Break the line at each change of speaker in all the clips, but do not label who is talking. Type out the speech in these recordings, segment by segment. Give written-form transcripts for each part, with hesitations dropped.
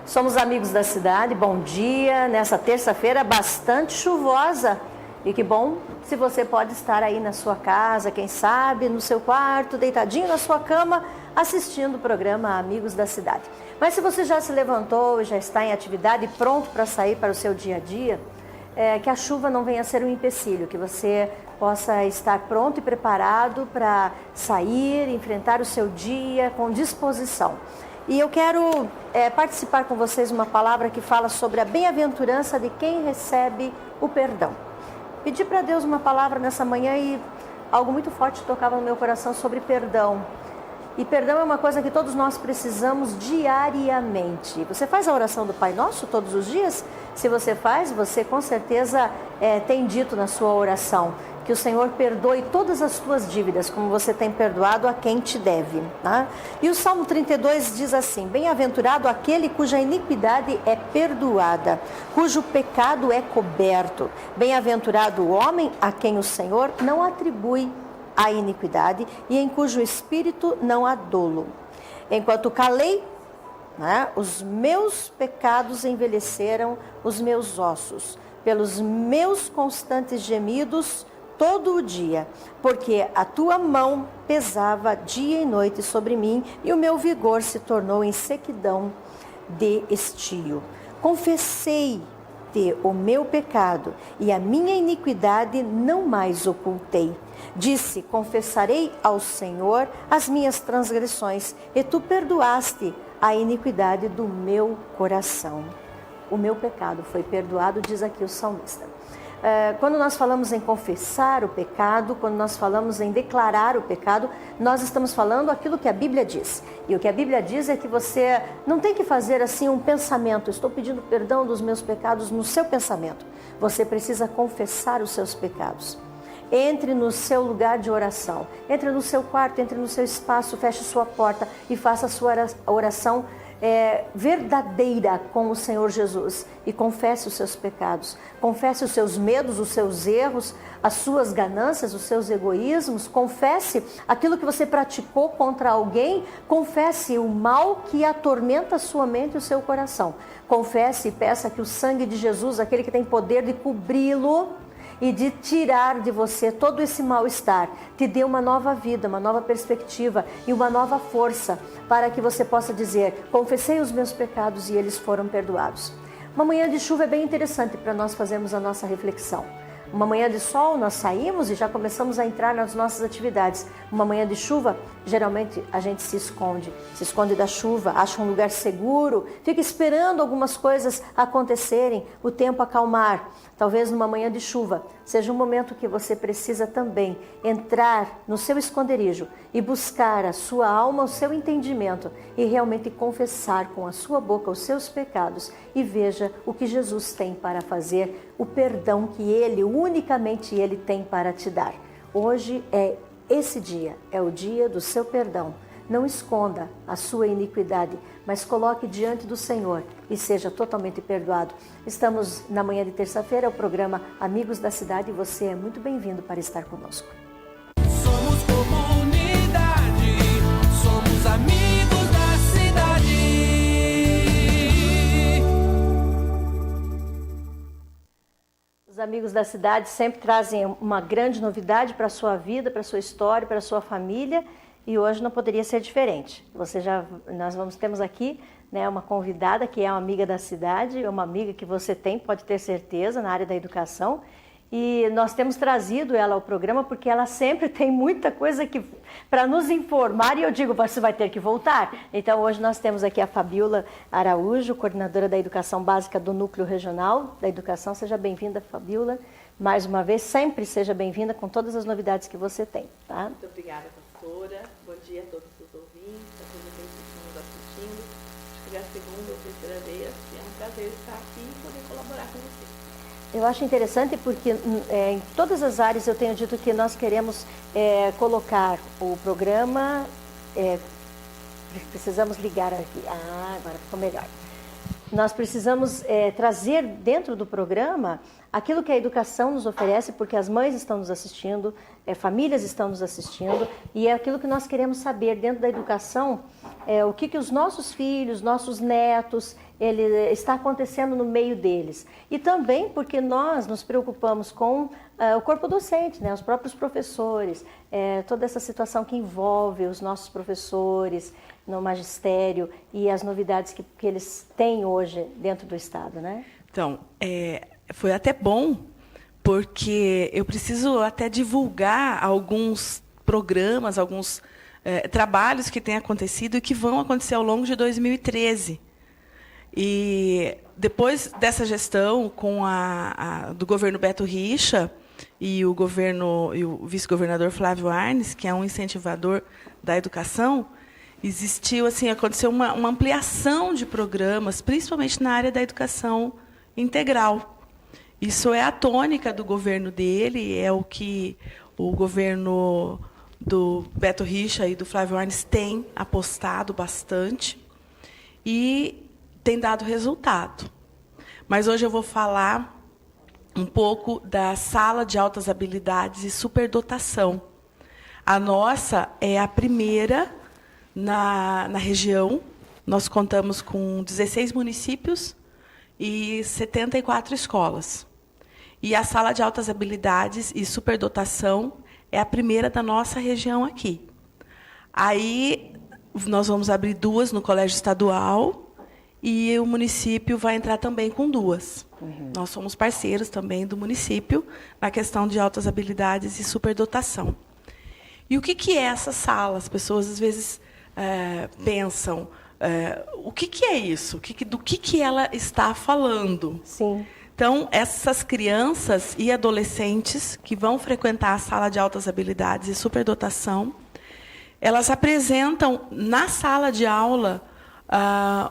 Somos amigos da cidade, bom dia, nessa terça-feira bastante chuvosa. E que bom se você pode estar aí na sua casa, quem sabe, no seu quarto, deitadinho na sua cama, assistindo o programa Amigos da Cidade. Mas se você já se levantou, já está em atividade, pronto para sair para o seu dia a dia, que a chuva não venha a ser um empecilho, que você possa estar pronto e preparado para sair, enfrentar o seu dia com disposição. E eu quero participar com vocês uma palavra que fala sobre a bem-aventurança de quem recebe o perdão. Pedi para Deus uma palavra nessa manhã e algo muito forte tocava no meu coração sobre perdão. E perdão é uma coisa que todos nós precisamos diariamente. Você faz a oração do Pai Nosso todos os dias? Se você faz, você com certeza tem dito na sua oração que o Senhor perdoe todas as tuas dívidas, como você tem perdoado a quem te deve. Tá? E o Salmo 32 diz assim: bem-aventurado aquele cuja iniquidade é perdoada, cujo pecado é coberto. Bem-aventurado o homem a quem o Senhor não atribui a iniquidade e em cujo espírito não há dolo. Enquanto calei, os meus pecados envelheceram os meus ossos, pelos meus constantes gemidos todo o dia, porque a tua mão pesava dia e noite sobre mim e o meu vigor se tornou em sequidão de estio. Confessei-te o meu pecado e a minha iniquidade não mais ocultei. Disse: confessarei ao Senhor as minhas transgressões e tu perdoaste a iniquidade do meu coração. O meu pecado foi perdoado, diz aqui o salmista. Quando nós falamos em confessar o pecado, quando nós falamos em declarar o pecado, nós estamos falando aquilo que a Bíblia diz. E o que a Bíblia diz é que você não tem que fazer assim um pensamento: estou pedindo perdão dos meus pecados no seu pensamento. Você precisa confessar os seus pecados. Entre no seu lugar de oração, entre no seu quarto, entre no seu espaço, feche sua porta e faça a sua oração verdadeira com o Senhor Jesus e confesse os seus pecados, confesse os seus medos, os seus erros, as suas ganâncias, os seus egoísmos, confesse aquilo que você praticou contra alguém, confesse o mal que atormenta a sua mente e o seu coração, confesse e peça que o sangue de Jesus, aquele que tem poder de cobri-lo e de tirar de você todo esse mal-estar, te dê uma nova vida, uma nova perspectiva e uma nova força para que você possa dizer: confessei os meus pecados e eles foram perdoados. Uma manhã de chuva é bem interessante para nós fazermos a nossa reflexão. Uma manhã de sol, nós saímos e já começamos a entrar nas nossas atividades. Uma manhã de chuva, geralmente a gente se esconde da chuva, acha um lugar seguro, fica esperando algumas coisas acontecerem, o tempo acalmar. Talvez numa manhã de chuva seja um momento que você precisa também entrar no seu esconderijo e buscar a sua alma, o seu entendimento e realmente confessar com a sua boca os seus pecados e veja o que Jesus tem para fazer, o perdão que Ele, unicamente Ele tem para te dar. Hoje é esse dia, é o dia do seu perdão. Não esconda a sua iniquidade, mas coloque diante do Senhor e seja totalmente perdoado. Estamos na manhã de terça-feira, é o programa Amigos da Cidade e você é muito bem-vindo para estar conosco.
Somos comunidade, somos amigos da cidade.
Os amigos da cidade sempre trazem uma grande novidade para a sua vida, para a sua história, para a sua família. E hoje não poderia ser diferente. Temos aqui uma convidada que é uma amiga da cidade, uma amiga que você tem, pode ter certeza, na área da educação. E nós temos trazido ela ao programa porque ela sempre tem muita coisa para nos informar e eu digo, você vai ter que voltar. Então hoje nós temos aqui a Fabiola Araújo, coordenadora da Educação Básica do Núcleo Regional da Educação. Seja bem-vinda, Fabiola. Mais uma vez, sempre seja bem-vinda com todas as novidades que você tem. Tá?
Muito obrigada, pastora. Bom dia a todos os ouvintes, a todos aqueles que estão nos assistindo. Acho que é a segunda ou terceira vez e é um prazer estar aqui e poder colaborar com vocês.
Eu acho interessante porque em todas as áreas eu tenho dito que nós queremos colocar o programa, precisamos ligar aqui, agora ficou melhor. nós precisamos trazer dentro do programa aquilo que a educação nos oferece, porque as mães estão nos assistindo, famílias estão nos assistindo, e é aquilo que nós queremos saber dentro da educação, o que os nossos filhos, nossos netos, está acontecendo no meio deles. E também porque nós nos preocupamos com o corpo docente, né, os próprios professores, toda essa situação que envolve os nossos professores no magistério e as novidades que eles têm hoje dentro do Estado, né?
Então, foi até bom, porque eu preciso até divulgar alguns programas, alguns trabalhos que têm acontecido e que vão acontecer ao longo de 2013. E depois dessa gestão do governo Beto Richa e o vice-governador Flávio Arnes, que é um incentivador da educação, aconteceu uma ampliação de programas, principalmente na área da educação integral. Isso é a tônica do governo dele, é o que o governo do Beto Richa e do Flávio Arnes tem apostado bastante e tem dado resultado. Mas hoje eu vou falar um pouco da Sala de Altas Habilidades e Superdotação. A nossa é a primeira na região. Nós contamos com 16 municípios e 74 escolas. E a Sala de Altas Habilidades e Superdotação é a primeira da nossa região aqui. Aí nós vamos abrir 2 no Colégio Estadual e o município vai entrar também com 2. Nós somos parceiros também do município na questão de altas habilidades e superdotação. E o que é essa sala? As pessoas, às vezes, pensam, o que é isso? Do que ela está falando?
Sim.
Então, essas crianças e adolescentes que vão frequentar a sala de altas habilidades e superdotação, elas apresentam na sala de aula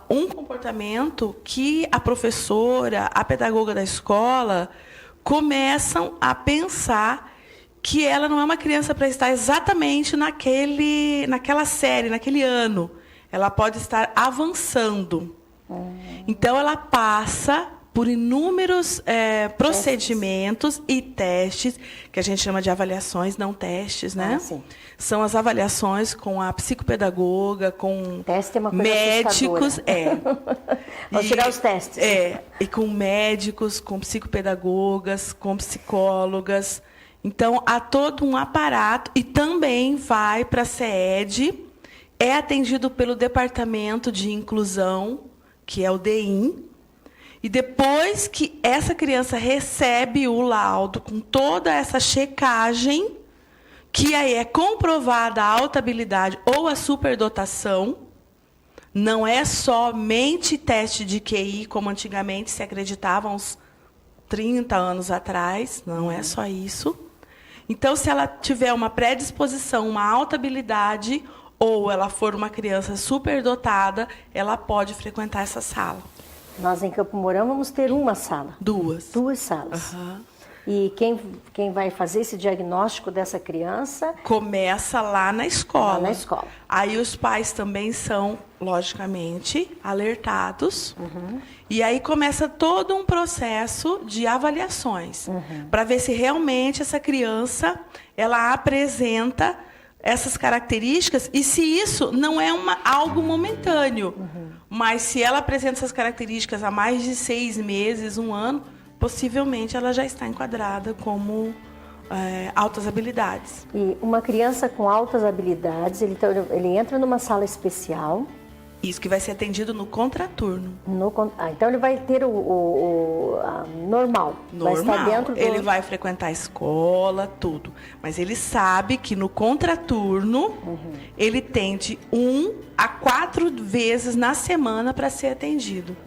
um comportamento que a professora, a pedagoga da escola, começam a pensar que ela não é uma criança para estar exatamente naquela série, naquele ano. Ela pode estar avançando. Então, ela passa por inúmeros procedimentos e testes, que a gente chama de avaliações, não testes, né?
Sim.
São as avaliações com a psicopedagoga, com
Teste é uma coisa
médicos.
Vamos tirar os testes.
E com médicos, com psicopedagogas, com psicólogas. Então, há todo um aparato e também vai para a SEED, é atendido pelo Departamento de Inclusão, que é o DIN, e depois que essa criança recebe o laudo com toda essa checagem, que aí é comprovada a alta habilidade ou a superdotação, não é somente teste de QI, como antigamente se acreditava uns 30 anos atrás, não é só isso. Então, se ela tiver uma predisposição, uma alta habilidade, ou ela for uma criança superdotada, ela pode frequentar essa sala.
Nós, em Campo Mourão, vamos ter uma sala.
2.
2 salas. E quem vai fazer esse diagnóstico dessa criança...
Começa lá na escola.
Lá na escola.
Aí os pais também são, logicamente, alertados. E aí começa todo um processo de avaliações, para ver se realmente essa criança ela apresenta essas características e se isso não é algo momentâneo. Mas se ela apresenta essas características há mais de 6 meses, 1 ano, possivelmente ela já está enquadrada como altas habilidades.
E uma criança com altas habilidades, ele entra numa sala especial.
Isso que vai ser atendido no contraturno.
Então ele vai ter o normal. Vai estar dentro do...
Ele vai frequentar a escola, tudo. Mas ele sabe que no contraturno ele tem de 1 a 4 vezes na semana para ser atendido.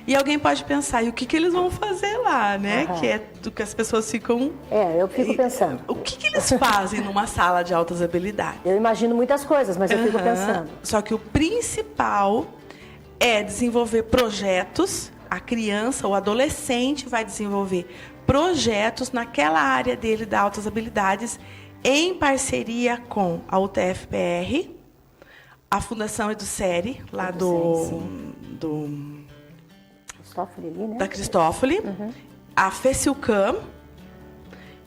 E alguém pode pensar, e o que eles vão fazer lá, né? Que é do que as pessoas ficam...
eu fico pensando.
O que eles fazem numa sala de altas habilidades?
Eu imagino muitas coisas, mas eu fico pensando.
Só que o principal é desenvolver projetos. A criança, o adolescente vai desenvolver projetos naquela área dele de altas habilidades em parceria com a UTFPR, a Fundação EduSere, lá do
Cristófoli ali, né?
Da Cristófoli, a FECILCAM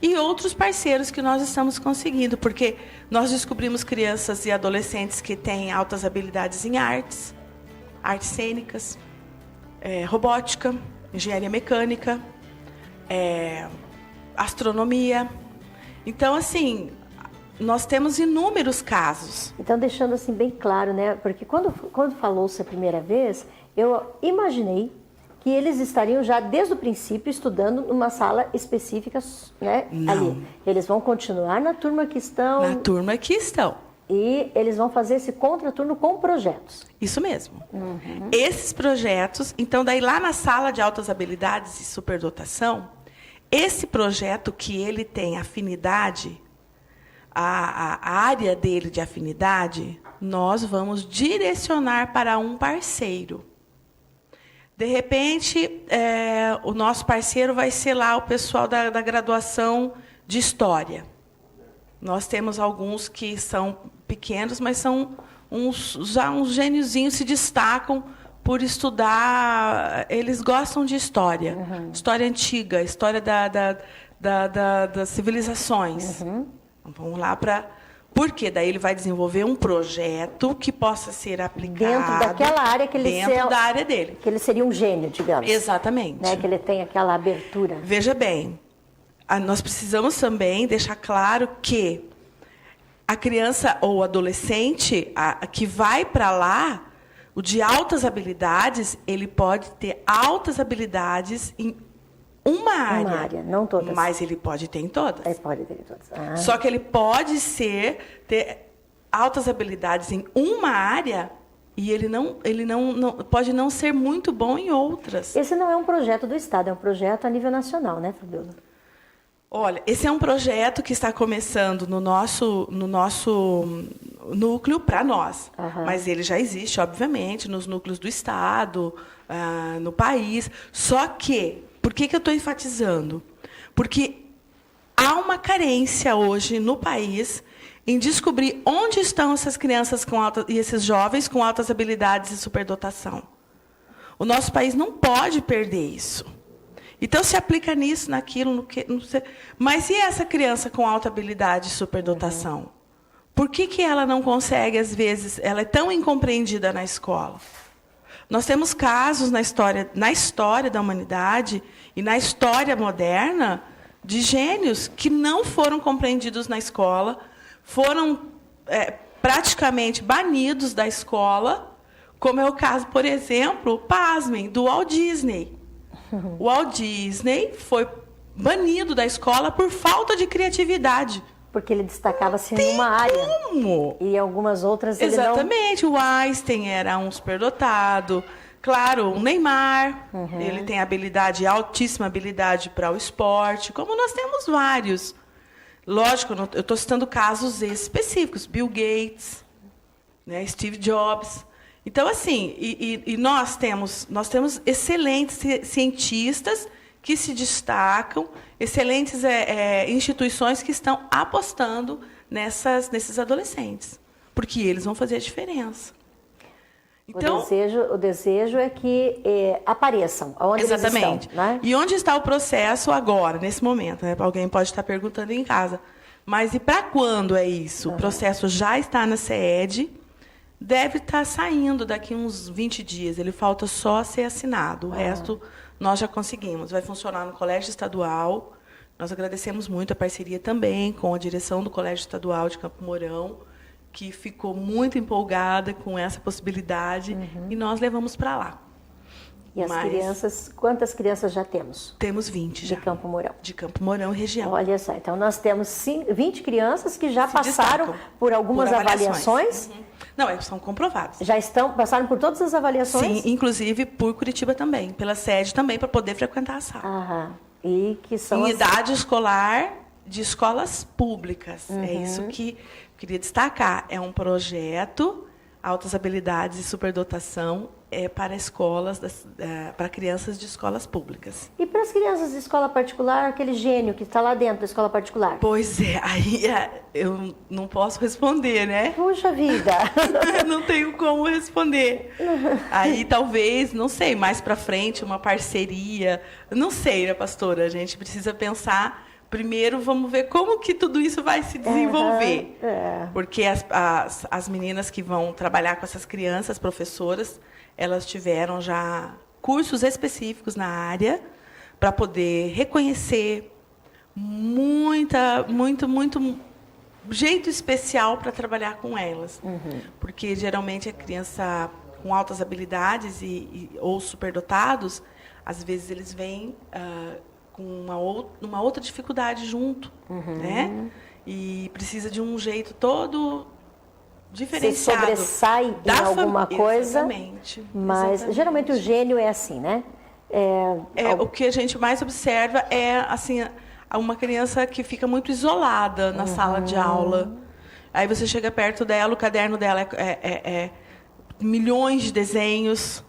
e outros parceiros que nós estamos conseguindo, porque nós descobrimos crianças e adolescentes que têm altas habilidades em artes cênicas, robótica, engenharia mecânica, astronomia. Então, assim, nós temos inúmeros casos.
Então, deixando assim bem claro, né? Porque quando falou-se a primeira vez, eu imaginei que eles estariam já desde o princípio estudando numa sala específica, né?
Não.
Ali. Eles vão continuar na turma que estão.
Na turma que estão.
E eles vão fazer esse contraturno com projetos.
Isso mesmo. Esses projetos, então, daí lá na sala de altas habilidades e superdotação, esse projeto que ele tem afinidade, a área dele de afinidade, nós vamos direcionar para um parceiro. De repente, o nosso parceiro vai ser lá o pessoal da graduação de História. Nós temos alguns que são pequenos, mas são já uns gêniozinhos, se destacam por estudar. Eles gostam de história. História antiga, história das civilizações. Vamos lá para... Por quê? Daí ele vai desenvolver um projeto que possa ser aplicado...
Dentro daquela área que ele...
Dentro da área dele.
Que ele seria um gênio, digamos.
Exatamente.
Né? Que ele tem aquela abertura.
Veja bem, nós precisamos também deixar claro que a criança ou adolescente que vai para lá, o de altas habilidades, ele pode ter altas habilidades em uma área.
Uma área, não todas.
Mas ele pode ter em todas.
Ele pode ter em todas. Ah.
Só que ele pode ter altas habilidades em uma área e ele não pode não ser muito bom em outras.
Esse não é um projeto do Estado, é um projeto a nível nacional, né, Fabiola?
Olha, esse é um projeto que está começando no nosso núcleo para nós. Mas ele já existe, obviamente, nos núcleos do Estado, no país. Só que, por que eu estou enfatizando? Porque há uma carência hoje no país em descobrir onde estão essas crianças e esses jovens com altas habilidades e superdotação. O nosso país não pode perder isso. Então, se aplica nisso, naquilo, no que... Não sei. Mas e essa criança com alta habilidade e superdotação? Por que ela não consegue, às vezes, ela é tão incompreendida na escola? Nós temos casos na história da humanidade e na história moderna de gênios que não foram compreendidos na escola, foram praticamente banidos da escola, como é o caso, por exemplo, pasmem, do Walt Disney. O Walt Disney foi banido da escola por falta de criatividade.
Porque ele destacava-se em uma área.
Como?
E algumas outras ele
Exatamente. O Einstein era um superdotado. Claro, o Neymar, ele tem altíssima habilidade para o esporte, como nós temos vários. Lógico, eu estou citando casos específicos. Bill Gates, né, Steve Jobs. Então, assim, nós temos excelentes cientistas que se destacam, excelentes instituições que estão apostando nesses adolescentes, porque eles vão fazer a diferença. Então,
o desejo é que apareçam, onde
exatamente.
Eles estão. Né?
E onde está o processo agora, nesse momento? Né? Alguém pode estar perguntando em casa. Mas e para quando é isso? O processo já está na SEED, deve estar saindo daqui uns 20 dias. Ele falta só ser assinado. O resto nós já conseguimos. Vai funcionar no Colégio Estadual. Nós agradecemos muito a parceria também com a direção do Colégio Estadual de Campo Mourão, que ficou muito empolgada com essa possibilidade, e nós levamos para lá.
E as crianças, quantas crianças já temos?
Temos 20 já.
De Campo Mourão.
De Campo Mourão e região.
Olha só, então nós temos 20 crianças que já passaram por algumas avaliações.
Não, são comprovados.
Passaram por todas as avaliações?
Sim, inclusive por Curitiba também, pela sede também, para poder frequentar a sala.
E que são
em idade escolar de escolas públicas. É isso que eu queria destacar. É um projeto altas habilidades e superdotação para escolas, para crianças de escolas públicas.
E para as crianças de escola particular, aquele gênio que está lá dentro da escola particular?
Pois é, aí eu não posso responder, né?
Puxa vida!
Não tenho como responder. Aí talvez, não sei, mais para frente, uma parceria. Não sei, né, pastora? A gente precisa pensar. Primeiro, vamos ver como que tudo isso vai se desenvolver. Porque as meninas que vão trabalhar com essas crianças, professoras, elas tiveram já cursos específicos na área para poder reconhecer muito jeito especial para trabalhar com elas. Porque, geralmente, a criança com altas habilidades ou superdotados, às vezes eles vêm com uma outra dificuldade junto, né? E precisa de um jeito todo diferenciado.
Você sobressai em alguma coisa,
exatamente,
mas geralmente o gênio é assim, né?
O que a gente mais observa é assim, uma criança que fica muito isolada na sala de aula. Aí você chega perto dela, o caderno dela é milhões de desenhos,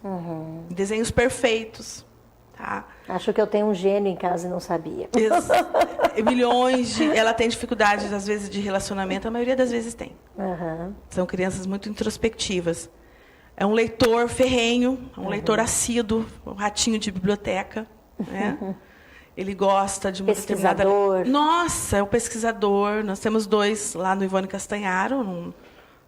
desenhos perfeitos. Tá?
Acho que eu tenho um gênio em casa e não sabia.
Milhões ela tem dificuldades, às vezes, de relacionamento. A maioria das vezes tem. São crianças muito introspectivas. É um leitor ferrenho, um leitor assíduo, um ratinho de biblioteca. Né? Ele gosta de uma determinada... Nossa, é um pesquisador. Nós temos 2 lá no Ivone Castanharo.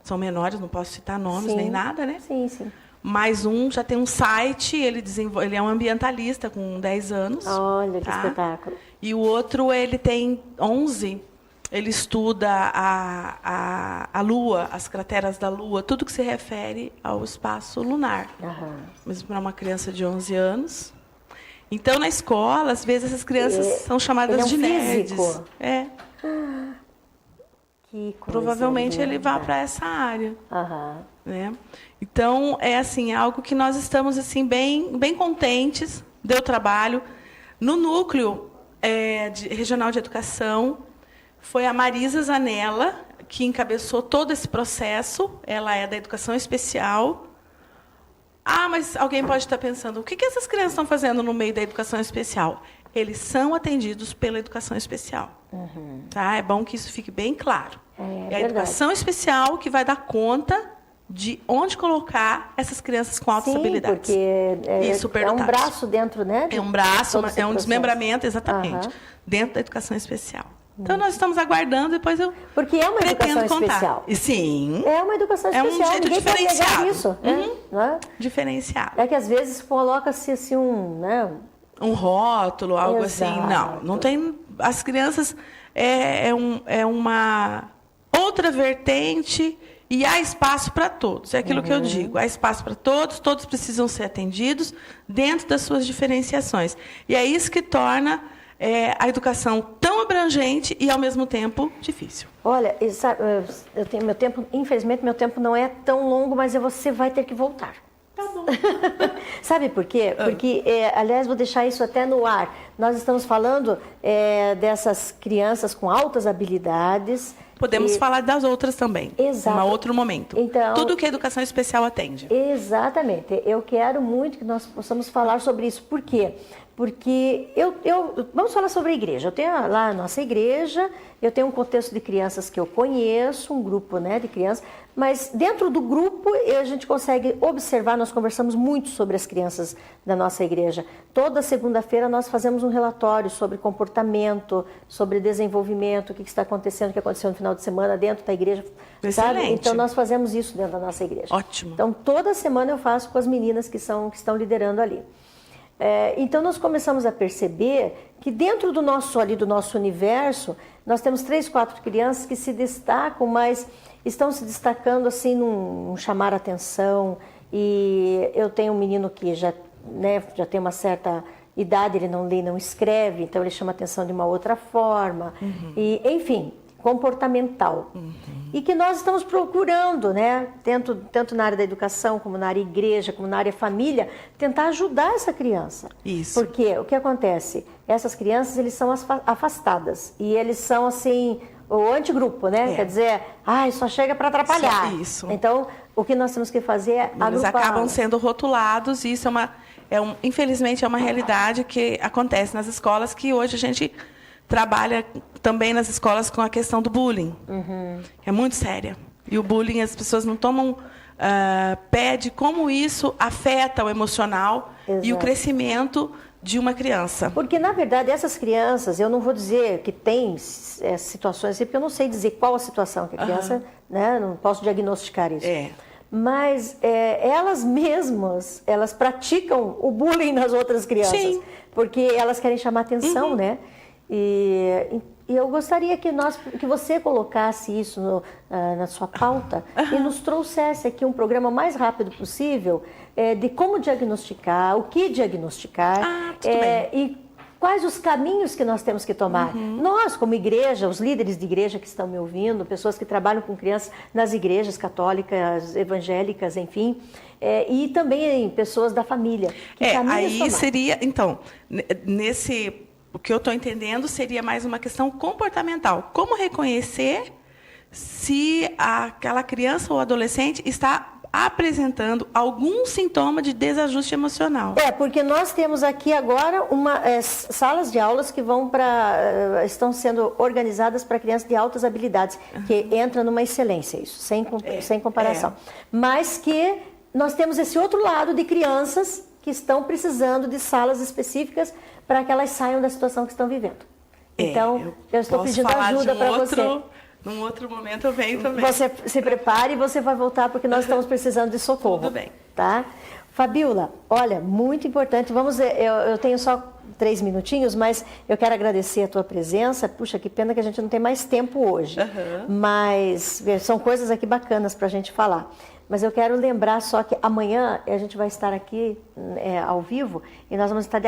São menores, não posso citar nomes nem nada, né?
Sim, sim.
Mais um já tem um site, ele é um ambientalista com 10 anos.
Olha, que espetáculo.
E o outro, ele tem 11. Ele estuda a Lua, as crateras da Lua, tudo que se refere ao espaço lunar. Mesmo para uma criança de 11 anos. Então, na escola, às vezes, essas crianças são chamadas de nerds.
Físico.
Que coisa Provavelmente linda. Ele vai para essa área. Né? Então, é assim, algo que nós estamos assim, bem contentes, deu trabalho. No núcleo regional de educação, foi a Marisa Zanella que encabeçou todo esse processo. Ela é da educação especial. Mas alguém pode estar pensando, o que essas crianças estão fazendo no meio da educação especial? Eles são atendidos pela educação especial. Tá? É bom que isso fique bem claro. É a educação especial que vai dar conta de onde colocar essas crianças com altas habilidades.
Porque é um braço dentro, né?
É um braço, é um desmembramento, exatamente, dentro da educação especial. Então, nós estamos aguardando, depois eu
Porque é uma educação especial.
E, sim.
É uma educação especial.
É um jeito
Ninguém
diferenciado.
Pode negar isso, não é?
Diferenciado.
É que, às vezes, coloca-se assim
um rótulo, algo assim. Não tem... As crianças é uma outra vertente e há espaço para todos. É aquilo que eu digo. Há espaço para todos precisam ser atendidos dentro das suas diferenciações. E é isso que torna a educação tão abrangente e, ao mesmo tempo, difícil.
Olha, eu tenho meu tempo, infelizmente, meu tempo não é tão longo, mas você vai ter que voltar.
Tá bom.
Sabe por quê? Porque, aliás, vou deixar isso até no ar. Nós estamos falando dessas crianças com altas habilidades.
Podemos falar das outras também.
Exato.
Em um outro momento.
Então,
tudo que a educação especial atende.
Exatamente. Eu quero muito que nós possamos falar sobre isso. Por quê? Porque vamos falar sobre a igreja. Eu tenho lá a nossa igreja, eu tenho um contexto de crianças que eu conheço, um grupo, né, de crianças, mas dentro do grupo a gente consegue observar, nós conversamos muito sobre as crianças da nossa igreja. Toda segunda-feira nós fazemos um relatório sobre comportamento, sobre desenvolvimento, o que está acontecendo, o que aconteceu no final de semana dentro da igreja.
Excelente.
Sabe? Então nós fazemos isso dentro da nossa igreja.
Ótimo.
Então toda semana eu faço com as meninas que estão liderando ali. Então, nós começamos a perceber que dentro do nosso universo, nós temos 3, 4 crianças que se destacam, mas estão se destacando assim num chamar atenção. E eu tenho um menino que já tem uma certa idade, ele não lê, não escreve, então ele chama atenção de uma outra forma. E, enfim, comportamental. E que nós estamos procurando, né, tanto na área da educação, como na área igreja, como na área família, tentar ajudar essa criança.
Isso.
Porque o que acontece? Essas crianças, eles são afastadas. E eles são, assim, o antigrupo, né?
É.
Quer dizer, só chega para atrapalhar.
Isso.
Então, o que nós temos que fazer é
Eles
agrupar.
acabam sendo rotulados e isso infelizmente é uma realidade que acontece nas escolas, que hoje a gente trabalha também nas escolas com a questão do bullying. É muito séria. E o bullying, as pessoas não tomam pé de como isso afeta o emocional e o crescimento de uma criança.
Porque, na verdade, essas crianças, eu não vou dizer que tem situações assim, porque eu não sei dizer qual a situação que a criança, né, não posso diagnosticar isso. Mas elas mesmas, elas praticam o bullying nas outras crianças.
Sim.
Porque elas querem chamar atenção, né? E eu gostaria que você colocasse isso na sua pauta e nos trouxesse aqui um programa o mais rápido possível de como diagnosticar, o que diagnosticar e quais os caminhos que nós temos que tomar. Nós, como igreja, os líderes de igreja que estão me ouvindo, pessoas que trabalham com crianças nas igrejas católicas, evangélicas, enfim, e também pessoas da família.
Aí seria, então, o que eu estou entendendo seria mais uma questão comportamental. Como reconhecer se aquela criança ou adolescente está apresentando algum sintoma de desajuste emocional?
Porque nós temos aqui agora salas de aulas que estão sendo organizadas para crianças de altas habilidades, que entra numa excelência isso, sem comparação. Mas que nós temos esse outro lado de crianças que estão precisando de salas específicas para que elas saiam da situação que estão vivendo. Então, eu estou pedindo ajuda para você.
Num outro momento eu venho também.
Você se prepare e você vai voltar, porque nós estamos precisando de socorro.
Tudo bem.
Tá? Fabíola, olha, muito importante. Eu tenho só 3 minutinhos, mas eu quero agradecer a tua presença. Puxa, que pena que a gente não tem mais tempo hoje. Mas são coisas aqui bacanas para a gente falar. Mas eu quero lembrar só que amanhã a gente vai estar aqui ao vivo e nós vamos estar